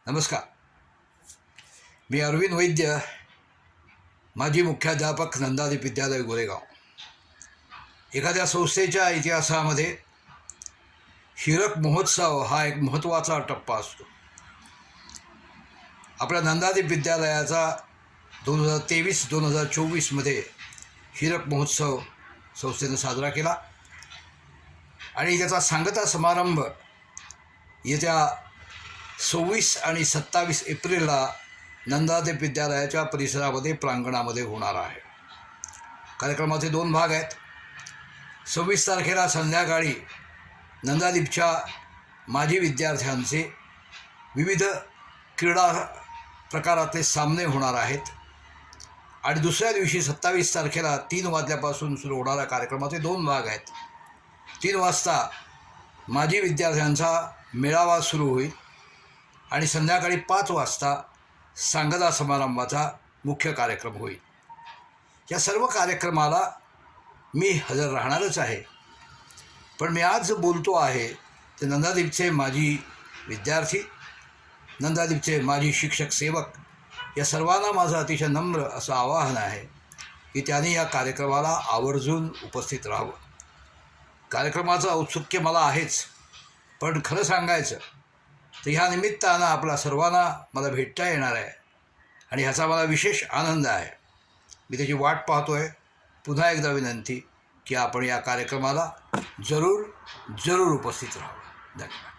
नमस्कार. मी अरविंद वैद्य, माजी मुख्याध्यापक नंदादीप विद्यालय गोरेगाव. एखाद्या संस्थेच्या इतिहासामध्ये हीरक महोत्सव हा एक महत्त्वाचा टप्पा असतो. आपल्या नंदादीप विद्यालयाचा 2023-2024मध्ये हीरक महोत्सव संस्थेनं साजरा केला आणि त्याचा सांगता समारंभ येत्या 26 आणि 27 एप्रिलला नंदादीप विद्यालयाच्या परिसरामध्ये प्रांगणामध्ये होणार आहे. कार्यक्रमाचे 2 भाग आहेत. 26 तारखेला संध्याकाळी नंदादीपच्या माजी विद्यार्थ्यांचे विविध क्रीडा प्रकारातले सामने होणार आहेत आणि दुसऱ्या दिवशी 27 तारखेला 3 वाजल्यापासून सुरू होणाऱ्या कार्यक्रमाचे 2 भाग आहेत. 3 वाजता माजी विद्यार्थ्यांचा मेळावा सुरू होईल आणि संध्याकाळी 5 वाजता सांगता समारंभाचा मुख्य कार्यक्रम होईल. या सर्व कार्यक्रमाला मी हजर राहणारच आहे. पण मी आज बोलतो आहे ते नंदादीपचे माजी विद्यार्थी, नंदादीपचे माजी शिक्षक सेवक या सर्वांना माझं अतिशय नम्र असं आवाहन आहे की त्यांनी या कार्यक्रमाला आवर्जून उपस्थित राहावं. कार्यक्रमाचं औत्सुक्य मला आहेच, पण खरं सांगायचं तर ह्या निमित्तानं आपल्या सर्वांना मला भेटता येणार आहे आणि ह्याचा मला विशेष आनंद आहे. मी त्याची वाट पाहतो आहे. पुन्हा एकदा विनंती की आपण या कार्यक्रमाला जरूर उपस्थित राहावं. धन्यवाद.